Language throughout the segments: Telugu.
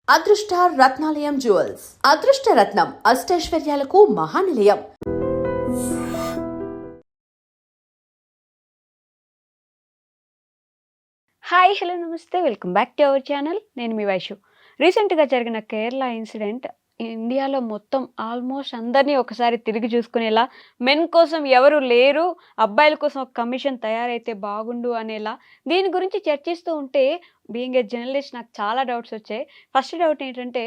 అదృష్ట రత్నాలయం జ్యువెల్స్ అదృష్ట రత్నం అష్టైశ్వర్యాలకు మహానిలయం. హాయ్ హలో నమస్తే welcome back to our channel. నేను మీ వైషు. రీసెంట్గా జరిగిన కేరళ ఇన్సిడెంట్ ఇండియాలో మొత్తం ఆల్మోస్ట్ అందరినీ ఒకసారి తిరిగి చూసుకునేలా, మెన్ కోసం ఎవరు లేరు, అబ్బాయిల కోసం ఒక కమిషన్ తయారైతే బాగుండు అనేలా దీని గురించి చర్చిస్తూ ఉంటే బీయింగ్ ఏ జర్నలిస్ట్ నాకు చాలా డౌట్స్ వచ్చాయి. ఫస్ట్ డౌట్ ఏంటంటే,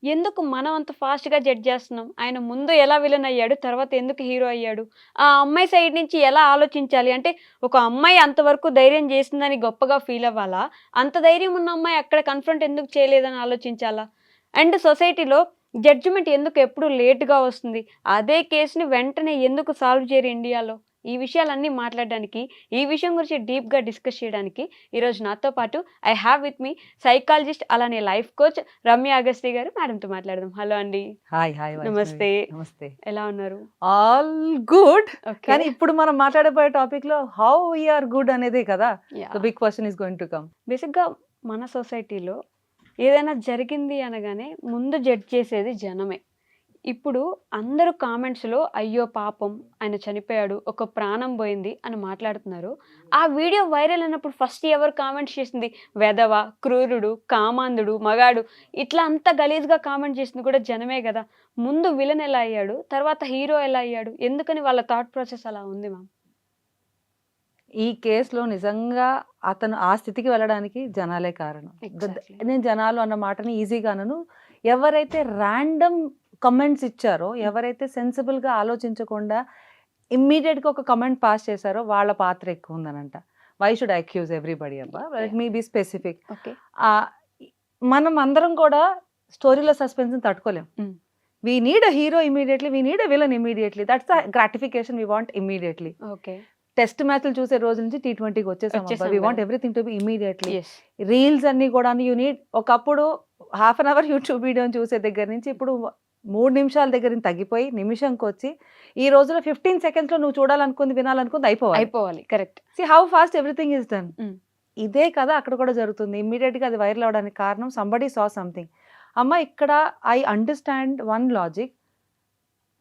ఎందుకు మనం అంత ఫాస్ట్గా జడ్జ్ చేస్తున్నాం? ఆయన ముందు ఎలా విలన్ అయ్యాడు, తర్వాత ఎందుకు హీరో అయ్యాడు? ఆ అమ్మాయి సైడ్ నుంచి ఎలా ఆలోచించాలి? అంటే ఒక అమ్మాయి అంతవరకు ధైర్యం చేసిందని గొప్పగా ఫీల్ అవ్వాలా? అంత ధైర్యం ఉన్న అమ్మాయి అక్కడ కన్ఫ్రంట్ ఎందుకు చేయలేదని ఆలోచించాలా? అండ్ సొసైటీలో జడ్జిమెంట్ ఎందుకు ఎప్పుడు లేట్‌గా వస్తుంది? అదే కేస్‌ని వెంటనే ఎందుకు సాల్వ్ చేయరు ఇండియాలో? ఈ విషయాలన్నీ మాట్లాడడానికి, ఈ విషయం గురించి డీప్‌గా డిస్కస్ చేయడానికి ఈరోజు నాతో పాటు I have with me psychologist అలానే లైఫ్ కోచ్ రమ్య అగస్త్రి గారు. మేడంతో మాట్లాడదాం. హలో అండి. హాయ్ హాయ్ నమస్తే. నమస్తే. ఎలా ఉన్నారు? All good. ఓకే. కానీ ఇప్పుడు మనం మాట్లాడబోయే టాపిక్ లో హౌ వి ఆర్ గుడ్ అనేదే కదా. Yeah! The big question is going to come. బేసిక్‌గా మన సొసైటీలో ఏదైనా జరిగింది అనగానే ముందు జడ్జ్ చేసేది జనమే. ఇప్పుడు అందరూ కామెంట్స్‌లో అయ్యో పాపం ఆయన చనిపోయాడు, ఒక ప్రాణం పోయింది అని మాట్లాడుతున్నారు. ఆ వీడియో వైరల్ అయినప్పుడు ఫస్ట్ ఎవరు కామెంట్స్ చేసింది? వెధవ, క్రూరుడు, కామాంధుడు, మగాడు ఇట్లా అంతా గలీజ్‌గా కామెంట్ చేసింది కూడా జనమే గదా! ముందు విలన్ ఎలా అయ్యాడు? తర్వాత హీరో ఎలా అయ్యాడు? ఎందుకని వాళ్ళ థాట్ ప్రాసెస్ అలా ఉంది మ్యామ్? ఈ కేసులో నిజంగా అతను ఆ స్థితికి వెళ్ళడానికి జనాలే కారణం. ఎగ్జాక్ట్‌లీ. నేను జనాలు అన్న మాటని ఈజీగా అనను. ఎవరైతే ర్యాండమ్ కమెంట్స్ ఇచ్చారో, ఎవరైతే సెన్సిబుల్గా ఆలోచించకుండా ఇమ్మీడియట్గా ఒక కమెంట్ పాస్ చేశారో వాళ్ళ పాత్ర ఎక్కువ ఉందనంట. Why should I accuse everybody అబ్బా? Let me be specific. Okay. మనం అందరం కూడా స్టోరీలో సస్పెన్స్ని తట్టుకోలేం. We need a hero immediately, we need a villain immediately. That's the gratification we want immediately. Okay. Test మ్యాచ్లు చూసే రోజు నుంచి T20కి వచ్చేసాం. We want everything to be immediately. Yes. Reels అన్ని కూడా యూ నీడ్. ఒకప్పుడు హాఫ్ అన్ అవర్ యూట్యూబ్ వీడియోని చూసే దగ్గర నుంచి ఇప్పుడు 3 నిమిషాల దగ్గర నుంచి తగ్గిపోయి నిమిషంకి వచ్చి ఈ రోజులో 15 సెకండ్స్లో నువ్వు చూడాలనుకుంది వినాలనుకుంది అయిపోవాలి. Correct. See how fast everything is done. Mm. ఇదే కదా అక్కడ కూడా జరుగుతుంది. ఇమ్మీడియట్గా అది వైరల్ అవడానికి కారణం సంబడీ సా సంథింగ్. అమ్మ ఇక్కడ ఐ అండర్స్టాండ్ వన్ లాజిక్.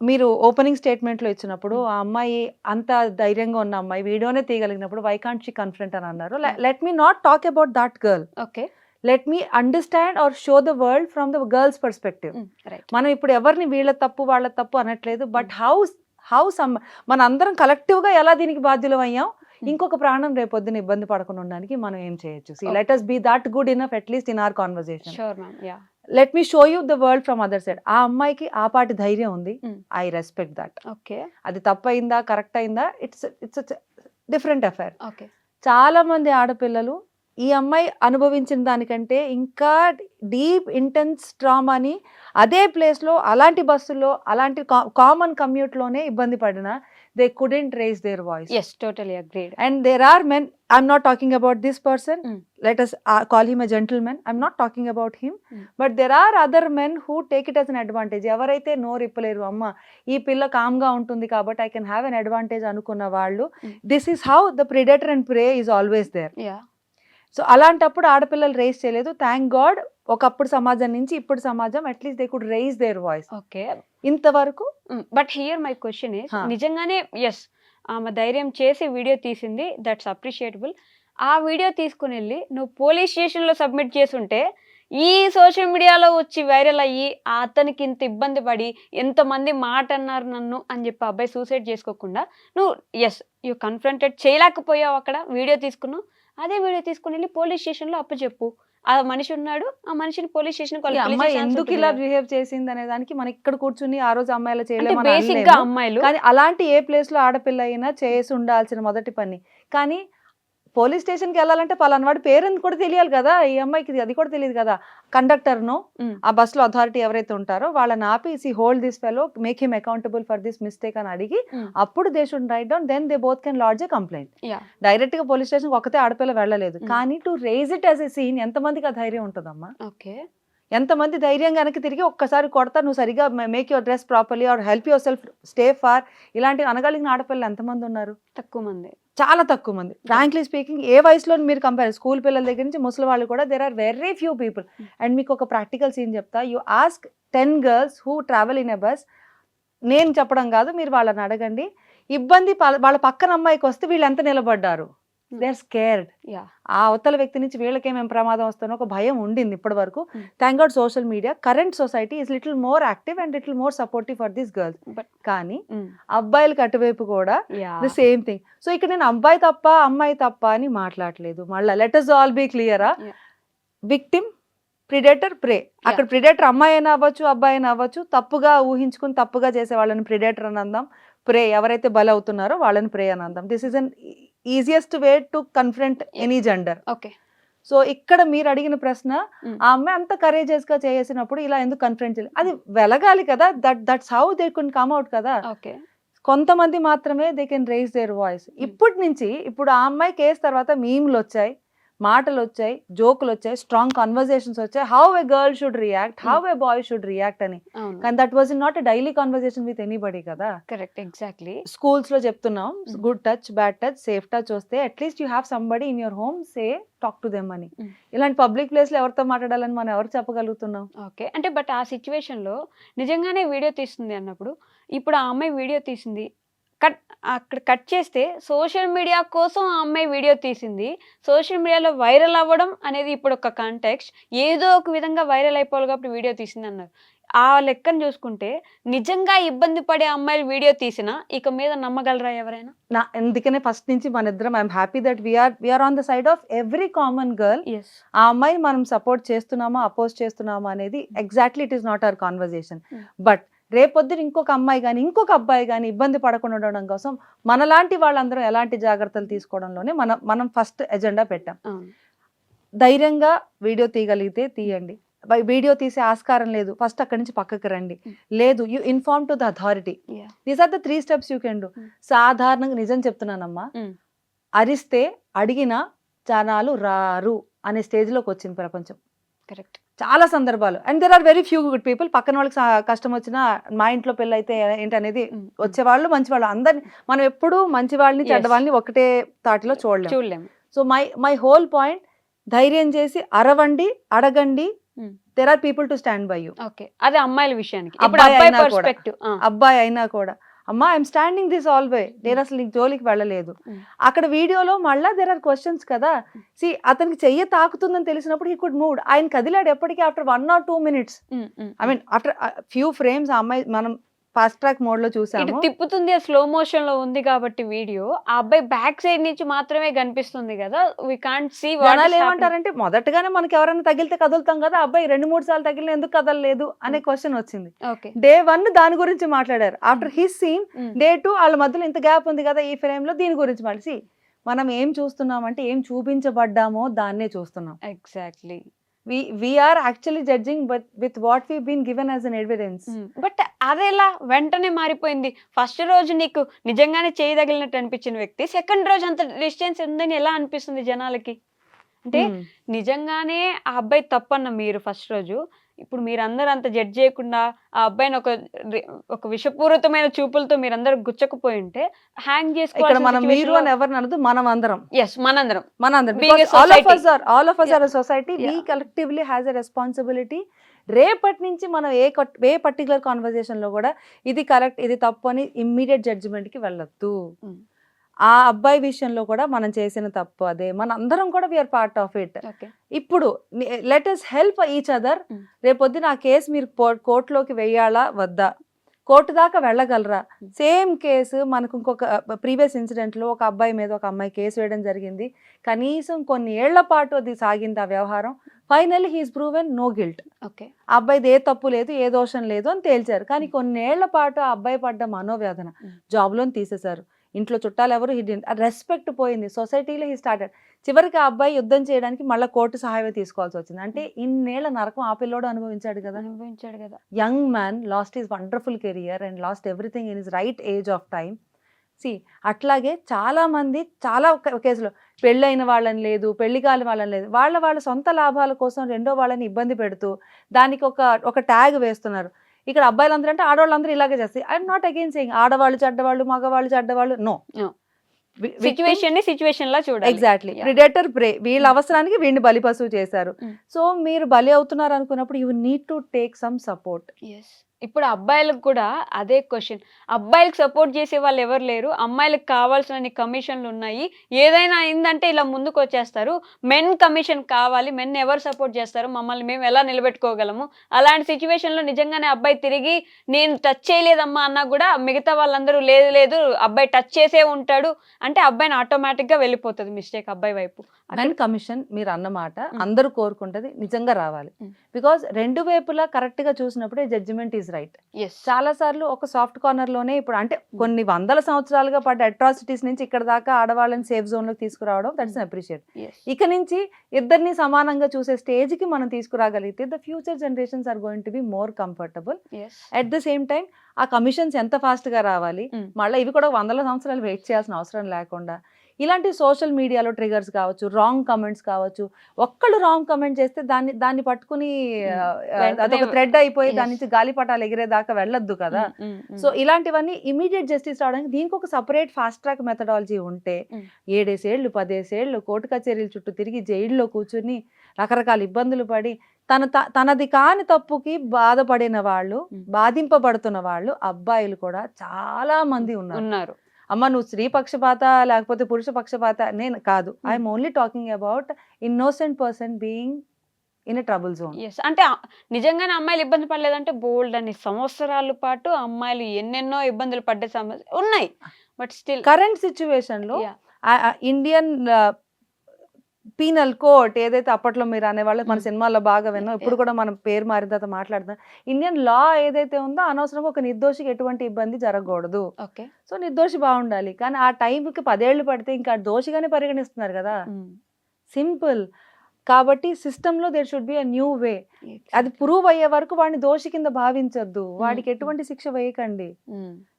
మీరు ఓపెనింగ్ స్టేట్మెంట్లో ఇచ్చినప్పుడు ఆ అమ్మాయి అంత ధైర్యంగా ఉన్న అమ్మాయి వీడియోనే తీయగలిగినప్పుడు వై కాంట్ షీ కన్ఫ్రంట్ అని అన్నారు. Let me not talk about that girl. Okay. Let me understand or show the world from the girls perspective. Right. మనం ఇప్పుడు ఎవరిని వీళ్ళ తప్పు వాళ్ళ తప్పు అనట్లేదు. బట్ హౌ మన అందరం కలెక్టివ్గా ఎలా దీనికి బాధ్యులం అయ్యాం? ఇంకొక ప్రాణం రేపొద్దున ఇబ్బంది పడకుండా ఉండడానికి మనం ఏం చేయొచ్చు? See let us be that good enough at least in our conversation. Sure ma'am. Yeah. Let me show you the world from other side. ఆ అమ్మాయికి ఆ పాటి ధైర్యం ఉంది. I respect that. ఓకే. అది తప్పయిందా కరెక్ట్ అయిందా ఇట్స్ డిఫరెంట్ అఫైర్. ఓకే. చాలా మంది ఆడపిల్లలు ఈ అమ్మాయి అనుభవించిన దానికంటే ఇంకా డీప్ ఇంటెన్స్ ట్రామాని అదే ప్లేస్లో అలాంటి బస్సుల్లో అలాంటి కామన్ కమ్యూట్లోనే ఇబ్బంది పడినా they couldn't raise their voice. Yes, totally agreed. And there are men, I'm not talking about this person. Let us call him a gentleman. I'm not talking about him. But there are other men who take it as an advantage. ఎవరైతే నోరు ఇప్పలేరు, అమ్మ ఈ పిల్ల కామ్గా ఉంటుంది కాబట్టి I can have an advantage అనుకున్న వాళ్ళు, this is how the predator and prey is always there. Yeah. So అలాంటప్పుడు ఆడపిల్లలు రేస్ చేయలేదు. థ్యాంక్ గాడ్ ఒకప్పుడు సమాజం నుంచి ఇప్పుడు సమాజం at least they could raise their voice. Okay. ఇంతవరకు. But here my question is, Huh. నిజంగానే ఎస్ ఆమె ధైర్యం చేసి వీడియో తీసింది, దట్స్ అప్రిషియేటబుల్. ఆ వీడియో తీసుకుని వెళ్ళి నువ్వు పోలీస్ స్టేషన్లో సబ్మిట్ చేసుంటే ఈ సోషల్ మీడియాలో వచ్చి వైరల్ అయ్యి అతనికి ఇంత ఇబ్బంది పడి ఎంతమంది మాట అన్నారు నన్ను అని చెప్పి అబ్బాయి సూసైడ్ చేసుకోకుండా నువ్వు ఎస్ యూ కన్ఫ్రంటెడ్ చేయలేకపోయావు. అక్కడ వీడియో తీసుకున్నావు, అదే వీడియో తీసుకుని వెళ్ళి పోలీస్ స్టేషన్లో అప్పచెప్పు. ఆ మనిషి ఉన్నాడు, ఆ మనిషిని పోలీస్ స్టేషన్ అమ్మాయి ఎందుకు ఇలా బిహేవ్ చేసింది అనే దానికి మనం ఇక్కడ కూర్చుని ఆ రోజు అమ్మాయిలా బేసిక్ చేయలేము. గా అమ్మాయిలు కానీ అలాంటి ఏ ప్లేస్ లో ఆడపిల్ల అయినా చేసి ఉండాల్సిన మొదటి పని. కానీ పోలీస్ స్టేషన్కి వెళ్ళాలంటే పలానా వాడి పేరెంట్ కూడా తెలియాలి కదా. ఈ అమ్మాయికి అది కూడా తెలియదు కదా. కండక్టర్ను ఆ బస్సులో అథారిటీ ఎవరైతే ఉంటారో వాళ్ళని ఆపి see hold this fellow, make him accountable for this mistake అని అడిగి అప్పుడు they should write down, then they both can lodge a complaint. Direct గా పోలీస్ స్టేషన్ ఒకతే ఆడపిల్ల వెళ్ళలేదు. కానీ to raise it as a scene ఎంతమందికి ఆ ధైర్యం ఉంటుందమ్మా? ఓకే. ఎంతమంది ధైర్యంగా వెనక్కి తిరిగి ఒక్కసారి కొడతా, నువ్వు సరిగా make your dress properly or help yourself stay far, ఇలాంటివి అనగలిగిన ఆడపిల్లలు ఎంతమంది ఉన్నారు? తక్కువ మంది. చాలా తక్కువ మంది. ఫ్రాంక్లీ స్పీకింగ్ ఏ వయసులో మీరు కంపేర్ స్కూల్ పిల్లల దగ్గర నుంచి ముసలి వాళ్ళు కూడా there are very few people. And మీకు ఒక ప్రాక్టికల్ సీన్ చెప్తా. You ask 10 girls who travel in a bus. నేను చెప్పడం కాదు, మీరు వాళ్ళని అడగండి. ఇబ్బంది వాళ్ళ పక్కన అమ్మాయికి వస్తే వీళ్ళు ఎంత నిలబడ్డారు. They are scared. ఆ అవతల వ్యక్తి నుంచి వీళ్ళకేమేం ప్రమాదం వస్తుందో ఒక భయం ఉండింది ఇప్పటి వరకు. Thank God social media, current society is little more active and little more supportive for this girls. కానీ అబ్బాయిలకి అటువైపు కూడా ది సేమ్ థింగ్. సో ఇక్కడ నేను అబ్బాయి తప్ప అమ్మాయి తప్ప అని మాట్లాడలేదు. మళ్ళీ లెట్ us ఆల్ బీ క్లియరా. Victim, predator, prey. అక్కడ ప్రిడేటర్ అమ్మాయి అయినా అవ్వచ్చు, అబ్బాయి అయినా అవ్వచ్చు. తప్పుగా ఊహించుకుని తప్పుగా చేసే వాళ్ళని ప్రిడేటర్ అని అందాం. ప్రే ఎవరైతే బలవుతున్నారో వాళ్ళని ప్రే అని అందాం. This is an easiest way to confront any gender. Okay. So ఇక్కడ మీరు అడిగిన ప్రశ్న, ఆ అమ్మాయి అంత కరేజియస్ గా చేసినప్పుడు ఇలా ఎందుకు కన్ఫ్రంట్ చేయాలి, అది వెలగాలి కదా. That's how they could come out కదా. కొంతమంది మాత్రమే they can raise their voice. ఇప్పటి నుంచి ఇప్పుడు ఆ అమ్మాయి కేసు తర్వాత మీమ్లు వచ్చాయి, మాటలు వచ్చాయి, జోకులు వచ్చాయి, స్ట్రాంగ్ కన్వర్జేషన్స్ వచ్చాయి. How a girl should react, how a boy should react అని. కానీ that was not a daily conversation with anybody కదా. Correct, exactly. స్కూల్స్ లో చెప్తున్నాం good touch, bad touch, safe touch వస్తే at least you have somebody in your home, say talk to them అని. ఇలాంటి పబ్లిక్ ప్లేస్ లో ఎవరితో మాట్లాడాలని మనం ఎవరు చెప్పగలుగుతున్నాం. ఓకే. అంటే బట్ ఆ సిచ్యువేషన్ లో నిజంగానే వీడియో తీస్తుంది అన్నప్పుడు, ఇప్పుడు ఆ అమ్మాయి వీడియో తీసింది, అక్కడ కట్ చేస్తే సోషల్ మీడియా కోసం ఆ అమ్మాయి వీడియో తీసింది, సోషల్ మీడియాలో వైరల్ అవ్వడం అనేది ఇప్పుడు ఒక కాంటెక్స్ట్, ఏదో ఒక విధంగా వైరల్ అయిపోవాలి కాబట్టి వీడియో తీసింది అన్నారు. ఆ లెక్కను చూసుకుంటే నిజంగా ఇబ్బంది పడే అమ్మాయిలు వీడియో తీసినా ఇక మీద నమ్మగలరా ఎవరైనా? అందుకనే ఫస్ట్ నుంచి మన ఇద్దరం I'm happy that we're on the side of every common girl. ఆ అమ్మాయిని మనం సపోర్ట్ చేస్తున్నామా అపోజ్ చేస్తున్నామా అనేది exactly it is not our conversation. But రేపొద్దున ఇంకొక అమ్మాయి కానీ ఇంకొక అబ్బాయి కానీ ఇబ్బంది పడకుండా ఉండడం కోసం మనలాంటి వాళ్ళందరం ఎలాంటి జాగ్రత్తలు తీసుకోవడంలోనే మనం ఫస్ట్ ఎజెండా పెట్టాం. ధైర్యంగా వీడియో తీయగలిగితే తీయండి. వీడియో తీసే ఆస్కారం లేదు, ఫస్ట్ అక్కడి నుంచి పక్కకి రండి. లేదు, you inform to the authority. These are the 3 steps you can do. సాధారణంగా నిజం చెప్తున్నానమ్మా, అరిస్తే అడిగిన జనాలు రారు అనే స్టేజ్ లోకి వచ్చింది ప్రపంచం. కరెక్ట్. చాలా సందర్భాలు. And there are very few good people. పక్కన వాళ్ళకి కష్టం వచ్చినా మా ఇంట్లో పెళ్ళి అయితే ఏంటనేది వచ్చేవాళ్ళు మంచి వాళ్ళు. అందరిని మనం ఎప్పుడు మంచి వాళ్ళని చెడ్డ వాళ్ళని ఒకటే తాటిలో చూడలేము. సో మై హోల్ పాయింట్, ధైర్యం చేసి అరవండి, అడగండి. There are people to stand by you. అదే అమ్మాయిల విషయానికి. అబ్బాయి అయినా కూడా అమ్మా ఐఎమ్ స్టాండింగ్ దిస్ ఆల్వే, నేను అసలు నీకు జోలికి వెళ్ళలేదు. అక్కడ వీడియోలో మళ్ళా దేర్ ఆర్ క్వశ్చన్స్ కదా. సి అతనికి చెయ్యి తాకుతుందని తెలిసినప్పుడు హీ కుడ్ మూవ్. ఆయన కదిలాడు ఎప్పటికీ after 1 or 2 minutes. I mean after few frames ఆ అమ్మాయి మనం ఫాస్ట్ ట్రాక్ మోడ్ లో చూసాము, తిప్పుతుంది, స్లో మోషన్ లో ఉంది కాబట్టి వీడియో ఆ అబ్బాయి బ్యాక్ సైడ్ నుంచి మాత్రమే కనిపిస్తుంది కదా. We can't see. జనాలు ఏమంటారంటే మొదటగానే మనకి ఎవరైనా తగిలితే కదులుతాం కదా, అబ్బాయి 2-3 సార్లు తగిలిన ఎందుకు కదలలేదు అనే క్వశ్చన్ వచ్చింది. Day 1 దాని గురించి మాట్లాడారు. ఆఫ్టర్ హిస్ సీన్ Day 2 వాళ్ళ మధ్యలో ఇంత గ్యాప్ ఉంది కదా ఈ ఫ్రేమ్ లో, దీని గురించి మాట్లాడి మనం ఏం చూస్తున్నామంటే ఏం చూపించబడ్డామో దాన్నే చూస్తున్నాం. Exactly. we are actually judging with what we've been given as an evidence. But అదేలా వెంటనే మారిపోయింది? ఫస్ట్ రోజు నీకు నిజంగానే చేయి తగిలినట్టు అనిపించిన వ్యక్తి సెకండ్ రోజు అంత డిస్టెన్స్ ఉందని ఎలా అనిపిస్తుంది జనాలకి? అంటే నిజంగానే ఆ అబ్బాయి తప్పన్న మీరు ఫస్ట్ రోజు, ఇప్పుడు మీరందరూ అంత జడ్జ్ చేయకుండా ఆ అబ్బాయిని ఒక విషపూరితమైన చూపులతో మీరందరూ గుచ్చకపోయి ఉంటే హ్యాంగ్ చేసుకోవాలి. మనం మీరు అని ఎవరిని అనదు, మనం అందరం. మనందరం. All of us are a society. We collectively has a responsibility. రేపటి నుంచి మనం ఏ పర్టికులర్ కాన్వర్జేషన్ లో కూడా ఇది కరెక్ట్ ఇది తప్పు అని ఇమ్మీడియట్ జడ్జిమెంట్ కి వెళ్ళొద్దు. ఆ అబ్బాయి విషయంలో కూడా మనం చేసిన తప్పు అదే, మన అందరం కూడా వీఆర్ పార్ట్ ఆఫ్ ఇట్. ఇప్పుడు let us help each other. రేపొద్దున ఆ కేసు మీరు కోర్టులోకి వెయ్యాలా వద్దా, కోర్టు దాకా వెళ్ళగలరా? సేమ్ కేసు మనకు ఇంకొక ప్రీవియస్ ఇన్సిడెంట్ లో ఒక అబ్బాయి మీద ఒక అమ్మాయి కేసు వేయడం జరిగింది. కనీసం కొన్ని ఏళ్ల పాటు అది సాగింది ఆ వ్యవహారం. Finally he's proven no guilt. ఆ అబ్బాయిది ఏ తప్పు లేదు, ఏ దోషం లేదు అని తేల్చారు. కానీ కొన్నేళ్ల పాటు ఆ అబ్బాయి పడ్డ మనోవేదన, జాబ్లోని తీసేశారు, ఇంట్లో చుట్టాలు ఎవరు, రెస్పెక్ట్ పోయింది, సొసైటీలో హీ స్టార్టెడ్. చివరికి ఆ అబ్బాయి యుద్ధం చేయడానికి మళ్ళీ కోర్టు సహాయం తీసుకోవాల్సి వచ్చింది. అంటే ఇన్నేళ్ల నరకం ఆ పిల్లోడు అనుభవించాడు కదా. Young man lost his wonderful career and lost everything in his right age of time. అట్లాగే చాలా మంది చాలా కేసులో పెళ్ళైన వాళ్ళని లేదు, పెళ్లి కాని వాళ్ళని లేదు, వాళ్ళ సొంత లాభాల కోసం రెండో వాళ్ళని ఇబ్బంది పెడుతూ దానికి ఒక ట్యాగ్ వేస్తున్నారు. ఇక్కడ అబ్బాయిలందరూ అంటే ఆడవాళ్ళందరూ ఇలాగే చేస్తారు. ఐఎమ్ నాట్ అగైన్ సేయింగ్ ఆడవాళ్ళు చెడ్డవాళ్ళు, మగవాళ్ళు చెడ్డవాళ్ళు, నో. సిచ్యువేషన్ లా చూడాలి. Exactly, Yeah. ప్రిడేటర్ ప్రే, వీళ్ళ Mm. అవసరానికి వీడిని బలిపశువు చేశారు. Mm. సో మీరు బలి అవుతున్నారు అనుకున్నప్పుడు you need to take some support. Yes. ఇప్పుడు అబ్బాయిలకు కూడా అదే క్వశ్చన్. అబ్బాయిలకు సపోర్ట్ చేసే వాళ్ళు ఎవరు లేరు. అమ్మాయిలకు కావాల్సిన కమిషన్లు ఉన్నాయి. ఏదైనా అయిందంటే ఇలా ముందుకు వచ్చేస్తారు. మెన్ కమిషన్ కావాలి. మెన్ ఎవరు సపోర్ట్ చేస్తారు? మమ్మల్ని మేము ఎలా నిలబెట్టుకోగలము? అలాంటి సిచ్యువేషన్లో నిజంగానే అబ్బాయి తిరిగి నేను టచ్ చేయలేదమ్మా అన్నా కూడా మిగతా వాళ్ళందరూ లేదు లేదు అబ్బాయి టచ్ చేసే ఉంటాడు అంటే అబ్బాయిని ఆటోమేటిక్గా వెళ్ళిపోతుంది మిస్టేక్ అబ్బాయి వైపు. మెన్ కమిషన్ మీరు అన్నమాట Mm. అందరూ కోరుకుంటది, నిజంగా రావాలి. Mm. బికాస్ రెండు వైపులా కరెక్ట్ గా చూసినప్పుడే జడ్జిమెంట్ ఈజ్ రైట్. ఎస్. చాలా సార్లు ఒక సాఫ్ట్ కార్నర్ లోనే ఇప్పుడు అంటే కొన్ని వందల సంవత్సరాలుగా పడ్డ అట్రాసిటీస్ నుంచి ఇక్కడ దాకా ఆడవాళ్ళని సేఫ్ జోన్ లోకి తీసుకురావడం దట్స్ అప్రిషియేట్. ఇక నుంచి ఇద్దరిని సమానంగా చూసే స్టేజ్ కి మనం తీసుకురాగలిగితే the future generations are going to be more comfortable. At the same time ఆ కమిషన్స్ ఎంత ఫాస్ట్ గా రావాలి, Mm. మళ్ళీ ఇవి కూడా వందల సంవత్సరాలు వెయిట్ చేయాల్సిన అవసరం లేకుండా ఇలాంటి సోషల్ మీడియాలో ట్రిగర్స్ కావచ్చు, రాంగ్ కమెంట్స్ కావచ్చు, ఒక్కళ్ళు రాంగ్ కమెంట్ చేస్తే దాన్ని పట్టుకుని అదొక థ్రెడ్ అయిపోయి దాని నుంచి గాలిపటాలు ఎగిరేదాకా వెళ్ళొద్దు కదా. సో ఇలాంటివన్నీ ఇమీడియట్ జస్టిస్ రావడానికి దీనికి ఒక సపరేట్ ఫాస్ట్ ట్రాక్ మెథడాలజీ ఉంటే 7 ఏళ్ళు 10 ఏళ్ళు కోర్టు కచేరీల చుట్టూ తిరిగి జైల్లో కూర్చుని రకరకాల ఇబ్బందులు పడి తనది కాని తప్పుకి బాధపడిన వాళ్ళు, బాధింపబడుతున్న వాళ్ళు అబ్బాయిలు కూడా చాలా మంది ఉన్నారు. అమ్మ నువ్వు స్త్రీ పక్షపాత లేకపోతే పురుష పక్షపాత నేను కాదు. I'm only talking about innocent person being in a trouble zone. అంటే నిజంగానే అమ్మాయిలు ఇబ్బంది పడలేదంటే బోల్డ్ అన్ని సంవత్సరాల పాటు అమ్మాయిలు ఎన్నెన్నో ఇబ్బందులు పడ్డే సమస్య ఉన్నాయి. బట్ స్టిల్ కరెంట్ సిచ్యువేషన్ లో ఇండియన్ పీనల్ కోర్ట్ ఏదైతే అప్పట్లో మీరు అనేవాళ్ళు మన సినిమాల్లో బాగా విన్నాం, ఇప్పుడు కూడా మనం పేరు మారిన తర్వాత మాట్లాడదాం. ఇండియన్ లా ఏదైతే ఉందో అనవసరంగా ఒక నిర్దోషికి ఎటువంటి ఇబ్బంది జరగకూడదు. ఓకే, సో నిర్దోషి బాగుండాలి. కానీ ఆ టైంకి 10 ఏళ్ళు పడితే ఇంకా దోషిగానే పరిగణిస్తున్నారు కదా. సింపుల్. కాబట్టి సిస్టంలో there should be a new way. అది ప్రూవ్ అయ్యే వరకు వాడిని దోషి కింద భావించొద్దు, వాడికి ఎటువంటి శిక్ష వేయకండి.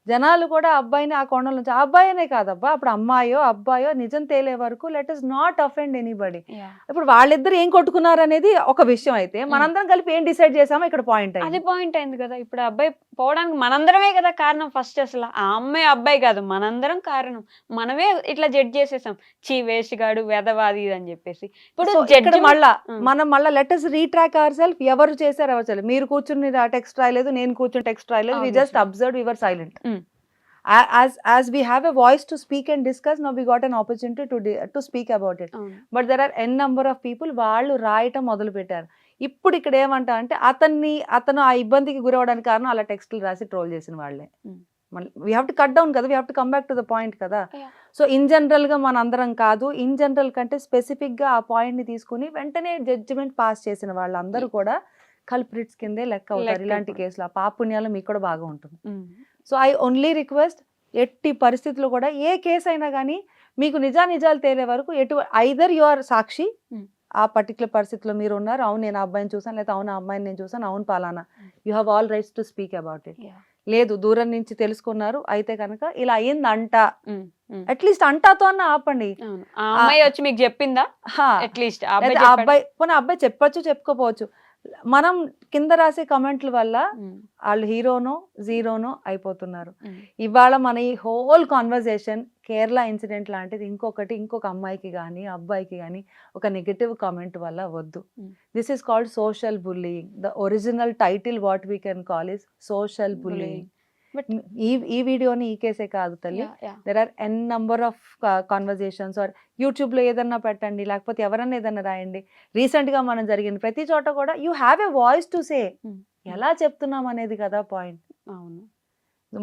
జనాలు కూడా అబ్బాయిని ఆ కోణంలో నుంచి, ఆ అబ్బాయినే కాదబ్బా అప్పుడు అమ్మాయో అబ్బాయో నిజం తేలే వరకు let is not offend anybody. ఇప్పుడు వాళ్ళిద్దరు ఏం కొట్టుకున్నారు అనేది ఒక విషయం అయితే మనందరం కలిపి ఏం డిసైడ్ చేసామో ఇక్కడ పాయింట్ అది పాయింట్ అయింది కదా. ఇప్పుడు అబ్బాయి పోవడానికి మనందరమే కదా కారణం. ఫస్ట్ అసలు ఆ అమ్మాయి అబ్బాయి కాదు, మనందరం కారణం. మనమే ఇట్లా జడ్జ్ చేసేసాం, చీ వేస్ట్ గాడు వెదవాది అని చెప్పేసి. ఇప్పుడు మళ్ళా మనం మళ్ళీ లెట్ us రీట్రాక్ అవర్ సెల్ఫ్. ఎవరు చేశారు ఎవరు చేయలేదు. మీరు కూర్చుని టెక్స్ట్ రాయలేదు, నేను కూర్చుని టెక్స్ట్ రాయలేదు. We just observe, we were silent. As we have a voice to speak and discuss, now we got an opportunity to speak about it. But there are n number of people వాళ్ళు రాయటం మొదలు పెట్టారు. ఇప్పుడు ఇక్కడ ఏమంటా అంటే అతను ఆ ఇబ్బందికి గురవడానికి కారణం అలా టెక్స్ట్లు రాసి ట్రోల్ చేసిన వాళ్ళే. We have to cut down కదా, we have to come back to the point కదా. సో ఇన్ జనరల్ గా మన అందరం కాదు, ఇన్ జనరల్ కంటే స్పెసిఫిక్ గా ఆ పాయింట్ ని తీసుకుని వెంటనే జడ్జిమెంట్ పాస్ చేసిన వాళ్ళందరూ కూడా కల్ప్రిట్స్ కిందే లెక్క అవుతారు ఇలాంటి కేసులు. ఆ పాపుణ్యాలు మీకు కూడా బాగా ఉంటుంది. సో ఐ ఓన్లీ రిక్వెస్ట్, ఎట్టి పరిస్థితుల్లో కూడా ఏ కేసు అయినా కానీ మీకు నిజాలు తేలే వరకు ఐదర్ యు ఆర్ సాక్షి, ఆ పర్టికులర్ పరిస్థితిలో మీరు ఉన్నారు, అవును నేను ఆ అబ్బాయిని చూసాను, లేదా అవును ఆ అమ్మాయిని నేను చూసాను, అవును పాలానా, you have all rights to speak about it. లేదు దూరం నుంచి తెలుసుకున్నారు అయితే కనుక ఇలా అయిందంట, అట్లీస్ట్ అంటాతో అన్న ఆపండి. అమ్మాయి వచ్చి మీకు చెప్పిందా? అట్లీస్ట్ అబ్బాయి చెప్పొచ్చు చెప్పుకోపోవచ్చు. మనం కింద రాసే కమెంట్ల వల్ల వాళ్ళు హీరోనో జీరోనో అయిపోతున్నారు. ఇవాళ మన ఈ హోల్ కాన్వర్జేషన్ కేరళ ఇన్సిడెంట్ లాంటిది ఇంకొక అమ్మాయికి కానీ అబ్బాయికి కానీ ఒక నెగటివ్ కామెంట్ వల్ల వద్దు. This is called social bullying. The original title what we can call is social bullying. ఈ వీడియోని ఈ కేసే కాదు తల్లి, there are an number of conversations. Or YouTube లో ఏదన్నా పెట్టండి, లేకపోతే ఎవరన్నా ఏదన్నా రాయండి. రీసెంట్ గా మనం జరిగిన ప్రతి చోట కూడా you have a voice to say. ఎలా చెప్తున్నాం అనేది కదా పాయింట్. అవును,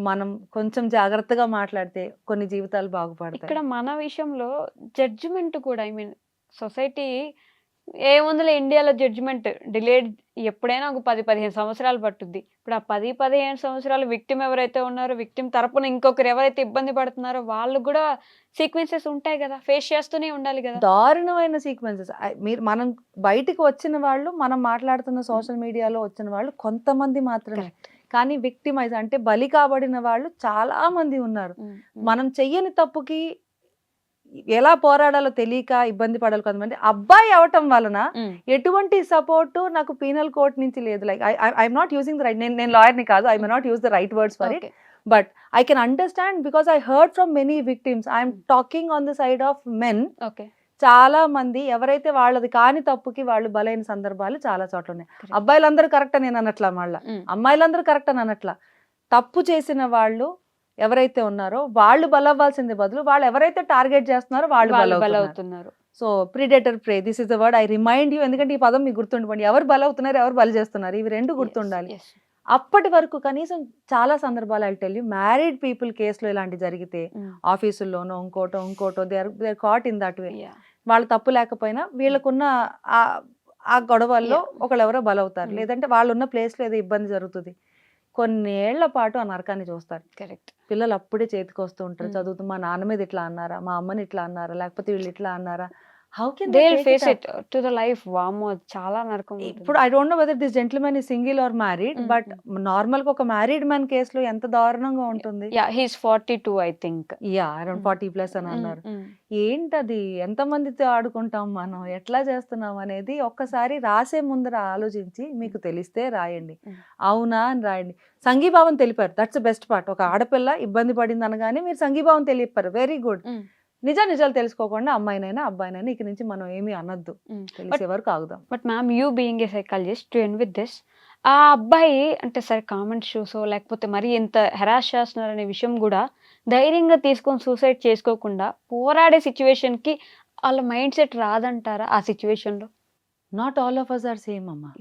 మనం కొంచెం జాగ్రత్తగా మాట్లాడితే కొన్ని జీవితాలు బాగుపడతాయి. ఇక్కడ మన విషయంలో జడ్జిమెంట్ కూడా, ఐ మీన్ సొసైటీ ఏముందిలే ఇండియాలో జడ్జిమెంట్ డిలేడ్ ఎప్పుడైనా ఒక 10-15 సంవత్సరాలు పట్టుద్ది. ఇప్పుడు ఆ 10-15 సంవత్సరాలు విక్టిమ్ ఎవరైతే ఉన్నారో, విక్టిమ్ తరపున ఇంకొకరు ఎవరైతే ఇబ్బంది పడుతున్నారో వాళ్ళు కూడా సీక్వెన్సెస్ ఉంటాయి కదా, ఫేస్ చేస్తూనే ఉండాలి కదా. దారుణమైన సీక్వెన్సెస్. మనం బయటికి వచ్చిన వాళ్ళు, మనం మాట్లాడుతున్న సోషల్ మీడియాలో వచ్చిన వాళ్ళు కొంతమంది మాత్రమే, కానీ విక్టిమైజ్ అంటే బలి కాబడిన వాళ్ళు చాలా మంది ఉన్నారు. మనం చెయ్యని తప్పుకి ఎలా పోరాడాలో తెలియక ఇబ్బంది పడాలి కొంతమంది. అబ్బాయి అవటం వలన ఎటువంటి సపోర్ట్ నాకు పీనల్ కోర్ట్ నుంచి లేదు. Like I'm not using the right, నేను లాయర్ని కాదు, I may not use the right words for it, but I can understand because I heard from many victims. I'm talking on the side of men. చాలా మంది ఎవరైతే వాళ్ళది కాని తప్పుకి వాళ్ళు బలైన సందర్భాలు చాలా చోట్ల ఉన్నాయి. అబ్బాయిలందరూ కరెక్ట్ అని నేను అనట్లా, మళ్ళీ అమ్మాయిలందరూ కరెక్ట్ అని అనట్లా. తప్పు చేసిన వాళ్ళు ఎవరైతే ఉన్నారో వాళ్ళు బలవ్వాల్సింది బదులు వాళ్ళు ఎవరైతే టార్గెట్ చేస్తున్నారో వాళ్ళు బలవుతున్నారు. So predator prey, this is the word I remind you. ఎందుకంటే ఈ పదం మీకు గుర్తుండిపోండి, ఎవరు బలవుతున్నారు ఎవరు బలి చేస్తున్నారు, ఇవి రెండు గుర్తుండాలి. అప్పటి వరకు కనీసం చాలా సందర్భాలు I tell you, married people కేసులో ఇలాంటి జరిగితే ఆఫీసుల్లోనో ఇంకోటో they are caught in that way. వాళ్ళ తప్పు లేకపోయినా వీళ్ళకున్న ఆ గొడవల్లో ఒకళ్ళెవరో బలవుతారు, లేదంటే వాళ్ళు ఉన్న ప్లేస్లో ఏదో ఇబ్బంది జరుగుతుంది. కొన్నేళ్ల పాటు ఆ నరకాన్ని చూస్తారు. కరెక్ట్. పిల్లలు అప్పుడే చేతికి వస్తూ ఉంటారు, చదువుతూ మా నాన్న మీద ఇట్లా అన్నారా, మా అమ్మని ఇట్లా అన్నారా, లేకపోతే వీళ్ళు ఇట్లా అన్నారా, how can they face it to the life. వామ్మో, చాలా నరకం. ఇప్పుడు I don't know whether this gentleman is single or married, but normal గా ఒక మ్యారీడ్ మ్యాన్ కేసులో ఎంత దారుణంగా ఉంటుంది. Yeah, he is 42 I think. Yeah, around 40+ అని అన్నారు. ఏంటది, ఎంతమందితో ఆడుకుంటాం మనం, ఎట్లా చేస్తున్నాం అనేది ఒక్కసారి రాసే ముందర ఆలోచించి మీకు తెలిస్తే రాయండి, అవునా అని రాయండి. సంఘీభావం తెలిపారు, దట్స్ ద బెస్ట్ పార్ట్. ఒక ఆడపిల్ల ఇబ్బంది పడింది అనగానే మీరు సంఘీభావం తెలిపారు, వెరీ గుడ్. నిజాలు తెలుసుకోకుండా అమ్మాయినైనా అబ్బాయినైనా ఇక నుంచి మనం ఏమీ అనొద్దు, తెలిసే వరకు ఆగుదాం. But ma'am, you being a psychologist, to end with this, ఆ అబ్బాయి అంటే సరే కామెంట్ షోసో లేకపోతే మరి ఎంత హెరాస్ చేస్తున్నారు అనే విషయం కూడా ధైర్యంగా తీసుకొని సూసైడ్ చేసుకోకుండా పోరాడే సిచ్యువేషన్కి వాళ్ళ మైండ్ సెట్ రాదంటారా ఆ సిచ్యువేషన్లో? Not all of us are same అమ్మా.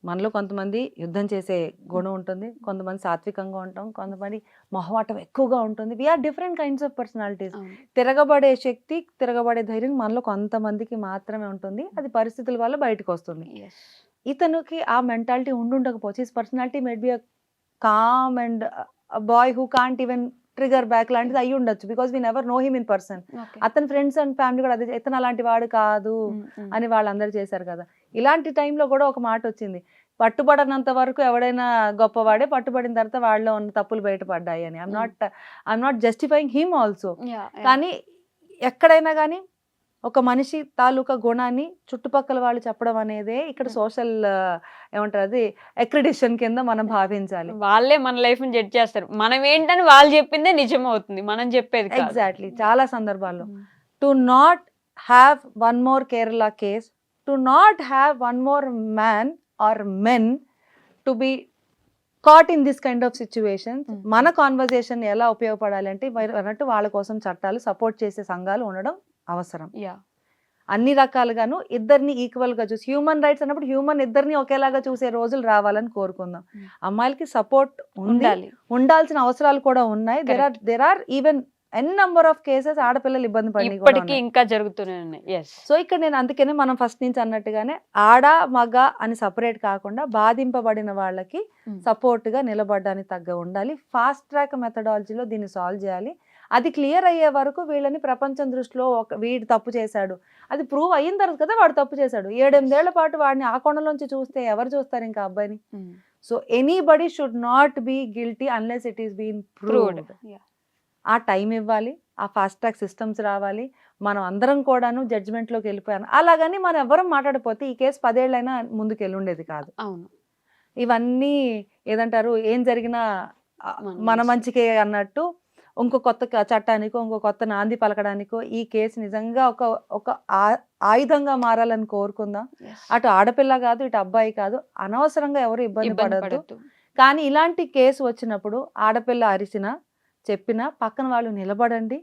మనలో కొంతమంది యుద్ధం చేసే గుణం ఉంటుంది, కొంతమంది సాత్వికంగా ఉంటాం, కొంతమంది మొహమాటం ఎక్కువగా ఉంటుంది. We are different kinds of personalities. తిరగబడే శక్తి, తిరగబడే ధైర్యం మనలో కొంతమందికి మాత్రమే ఉంటుంది, అది పరిస్థితుల వల్ల బయటకు వస్తుంది. ఇతనికి ఆ మెంటాలిటీ ఉండకపోవచ్చు. His personality made be a calm and boy who can't even trigger back లాంటిది అయ్యి ఉండొచ్చు, because we never know him in person. అతని ఫ్రెండ్స్ అండ్ ఫ్యామిలీ కూడా అదే, ఇతను అలాంటి వాడు కాదు అని వాళ్ళందరూ చేశారు కదా. ఇలాంటి టైంలో కూడా ఒక మాట వచ్చింది, పట్టుబడినంత వరకు ఎవడైనా గొప్పవాడే, పట్టుబడిన తర్వాత వాళ్ళలో ఉన్న తప్పులు బయటపడ్డాయి అని. I'm not justifying him also. కానీ ఎక్కడైనా కానీ ఒక మనిషి తాలూకా గుణాన్ని చుట్టుపక్కల వాళ్ళు చెప్పడం అనేదే ఇక్కడ సోషల్ ఏమంటారు, అది అక్రిడిషన్ కింద మనం భావించాలి. వాళ్ళే మన లైఫ్ ని జడ్జ్ చేస్తారు, మనం ఏంటని వాళ్ళు చెప్పిందే నిజం అవుతుంది, మనం చెప్పేది. ఎగ్జాక్ట్లీ. చాలా సందర్భాల్లో to not have one more Kerala case, to not have one more man or men to be caught in this kind of situations. మన కాన్వర్జేషన్ ఎలా ఉపయోగపడాలి అంటే అన్నట్టు వాళ్ళ కోసం చట్టాలు, సపోర్ట్ చేసే సంఘాలు ఉండడం అవసరం. అన్ని రకాలుగాను ఇద్దరిని ఈక్వల్ గా చూసి, హ్యూమన్ రైట్స్ అన్నప్పుడు హ్యూమన్ ఇద్దరిని ఒకేలాగా చూసే రోజులు రావాలని కోరుకుందాం. అమ్మాయిలకి సపోర్ట్ ఉండాల్సిన అవసరాలు కూడా ఉన్నాయి. There are even an number of cases ఆడపిల్లలు ఇబ్బంది పడి ఇంకా జరుగుతున్నాయి. సో ఇక్కడ నేను అందుకనే మనం ఫస్ట్ నుంచి అన్నట్టుగానే ఆడ మగ అని సపరేట్ కాకుండా బాధింపబడిన వాళ్ళకి సపోర్ట్ గా నిలబడడానికి తగ్గ ఉండాలి. ఫాస్ట్ ట్రాక్ మెథడాలజీలో దీన్ని సాల్వ్ చేయాలి. అది క్లియర్ అయ్యే వరకు వీళ్ళని ప్రపంచం దృష్టిలో వీడు తప్పు చేశాడు, అది ప్రూవ్ అయిన తర్వాత కదా వాడు తప్పు చేశాడు, 7-8 ఏళ్ల పాటు వాడిని ఆ కోణంలోంచి చూస్తే ఎవరు చూస్తారు ఇంకా అబ్బాయిని? So anybody should not be guilty unless it is been proved. ఆ టైం ఇవ్వాలి, ఆ ఫాస్ట్ ట్రాక్ సిస్టమ్స్ రావాలి. మనం అందరం కూడాను జడ్జిమెంట్లోకి వెళ్ళిపోయాను. అలాగని మనం ఎవరం మాట్లాడకపోతే ఈ కేసు 10 ఏళ్ళైనా ముందుకు వెళ్ళి ఉండేది కాదు. అవును, ఇవన్నీ ఏదంటారు, ఏం జరిగినా మన మంచికే అన్నట్టు ఇంకో కొత్త చట్టానికో ఇంకో కొత్త నాంది పలకడానికో ఈ కేసు నిజంగా ఒక ఆయుధంగా మారాలని కోరుకుందాం. అటు ఆడపిల్ల కాదు, ఇటు అబ్బాయి కాదు, అనవసరంగా ఎవరు ఇబ్బంది పడద్దు. కానీ ఇలాంటి కేసు వచ్చినప్పుడు ఆడపిల్ల అరిసినా చెప్పినా పక్కన వాళ్ళు నిలబడండి.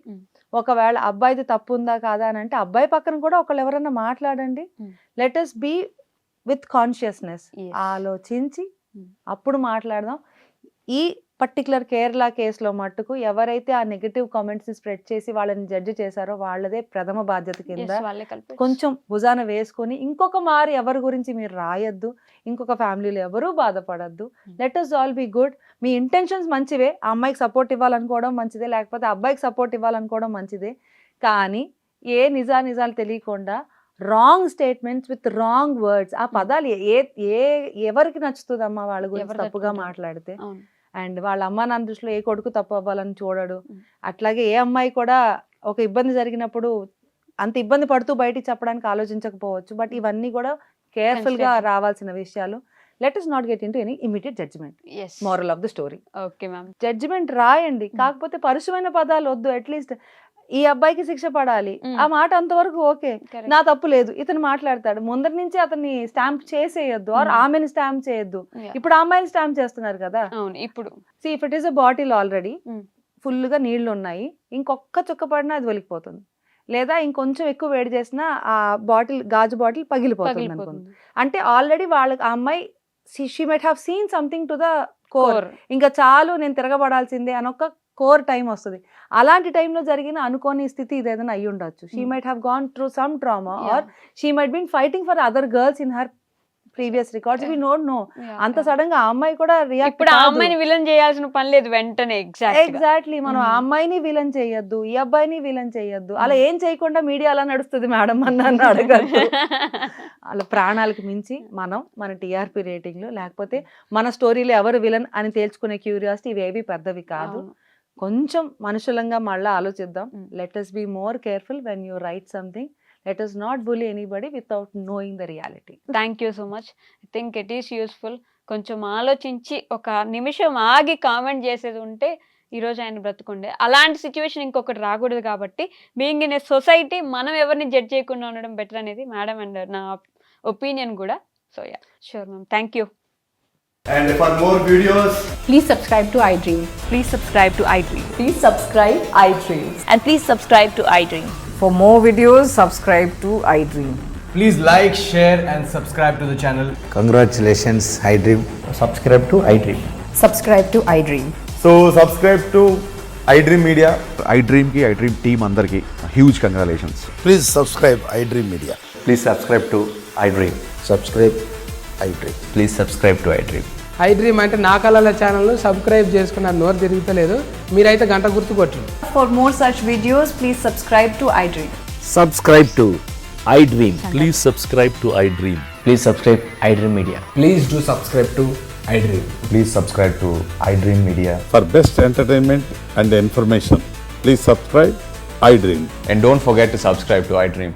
ఒకవేళ అబ్బాయిది తప్పు ఉందా కాదా అని అంటే అబ్బాయి పక్కన కూడా ఒకళ్ళు ఎవరన్నా మాట్లాడండి. Let us be with consciousness, ఆలోచించి అప్పుడు మాట్లాడదాం. ఈ పర్టికులర్ కేరళ కేసులో మట్టుకు ఎవరైతే ఆ నెగటివ్ కామెంట్స్ స్ప్రెడ్ చేసి వాళ్ళని జడ్జి చేశారో వాళ్ళదే ప్రథమ బాధ్యత కింద కొంచెం భుజాన వేసుకొని ఇంకొక మారు ఎవరి గురించి మీరు రాయొద్దు, ఇంకొక ఫ్యామిలీలో ఎవరూ బాధపడద్దు. Let us all be good. మీ ఇంటెన్షన్స్ మంచివే, ఆ అమ్మాయికి సపోర్ట్ ఇవ్వాలనుకోవడం మంచిదే, లేకపోతే అబ్బాయికి సపోర్ట్ ఇవ్వాలనుకోవడం మంచిదే. కానీ ఏ నిజాలు తెలియకుండా wrong statements with wrong words, ఆ పదాలు ఎవరికి నచ్చుతుందమ్మా వాళ్ళ గురించి తప్పుగా మాట్లాడితే? అండ్ వాళ్ళ అమ్మ నాన్న దృష్టిలో ఏ కొడుకు తప్పు అవ్వాలని చూడడు. అట్లాగే ఏ అమ్మాయి కూడా ఒక ఇబ్బంది జరిగినప్పుడు అంత ఇబ్బంది పడుతూ బయటికి చెప్పడానికి ఆలోచించకపోవచ్చు. బట్ ఇవన్నీ కూడా కేర్ఫుల్ గా రావాల్సిన విషయాలు. Let us not get into any immediate judgement. As moral of the story, okay ma'am. Judgement రాయండి, కాకపోతే పరుషమైన పదాలు వద్దు. అట్లీస్ట్ ఈ అబ్బాయికి శిక్ష పడాలి, ఆ మాట అంతవరకు ఓకే, నా తప్పు లేదు, ఇతను మాట్లాడతాడు, ముందరి నుంచి అతన్ని స్టాంప్ చేసేయొద్దు, ఆర్ ఆమెను స్టాంప్ చేయొద్దు. ఇప్పుడు ఆ అమ్మాయిని స్టాంప్ చేస్తున్నారు కదా. అవును. ఇప్పుడు if it is a bottle already full గా నీళ్లు ఉన్నాయి, ఇంకొక్క చుక్క పడినా అది ఒలికిపోతుంది, లేదా ఇంకొంచెం ఎక్కువ వేడి చేసినా ఆ బాటిల్, గాజు బాటిల్ పగిలిపోతుంది అనుకోండి. అంటే ఆల్రెడీ వాళ్ళకి ఆ అమ్మాయి she might have seen something to the core, ఇంకా చాలు నేను తిరగబడాల్సిందే అని ఒక కోర్ టైం వస్తుంది. అలాంటి టైంలో జరిగిన అనుకోని స్థితి ఇదేదైనా అయ్యి ఉండొచ్చు. She might have gone through some trauma, or she might been fighting for other girls in her previous records, we don't know. అంత సడన్ గా ఆ అమ్మాయి కూడా రియాక్ట్, ఇప్పుడు ఆ అమ్మాయిని విలన్ చేయాల్సిన పని లేదు వెంటనే. ఎగ్జాక్ట్లీ, మనం ఆ అమ్మాయిని విలన్ చేయొద్దు, ఈ అబ్బాయిని విలన్ చేయొద్దు. అలా ఏం చేయకుండా మీడియా అలా నడుస్తుంది మేడం అని నన్ను అడగద్దు. అలా ప్రాణాలకు మించి మనం మన టీఆర్పీ రేటింగ్లు, లేకపోతే మన స్టోరీలో ఎవరు విలన్ అని తేల్చుకునే క్యూరియాసిటీ ఇవేవి పెద్దవి కాదు. కొంచెం మనుషులంగా మళ్ళీ ఆలోచిద్దాం. Let us be more careful when you write something. Let us not bully anybody without knowing the reality. Thank you so much. I think it is useful. కొంచెం ఆలోచించి ఒక నిమిషం ఆగి కామెంట్ చేసేది ఉంటే ఈరోజు ఆయన బ్రతుకుండే. అలాంటి సిచ్యువేషన్ ఇంకొకటి రాకూడదు కాబట్టి బీయింగ్ ఇన్ ఏ సొసైటీ మనం ఎవరిని జడ్జ్ చేయకుండా ఉండడం బెటర్ అనేది మేడం అండ్ నా ఒపీనియన్ కూడా. So yeah, sure ma'am, thank you. And for more videos, Please subscribe to iDream. Please subscribe to iDream. Please subscribe iDream. And please subscribe to iDream. For more videos, subscribe to iDream. please like, share and subscribe to the channel. Congratulations, iDream. Subscribe to iDream. Subscribe to iDream. So subscribe to iDream Media. iDream ki iDream team andarki huge congratulations. Please subscribe iDream Media. Please subscribe to iDream. Subscribe iDream. Please subscribe to iDream. iDream అంటే నా కళల ఛానల్ను సబ్స్క్రైబ్ చేసుకున్న నోరు తిరుగుతలేదు, మీరైతే గంట గుర్తు కొట్టండి. For more such videos, please subscribe to iDream. Subscribe to iDream. Please subscribe to iDream. Please subscribe iDream Media. Please do subscribe to iDream. Please subscribe to iDream Media. For best entertainment and information, please subscribe iDream. And don't forget to subscribe to iDream.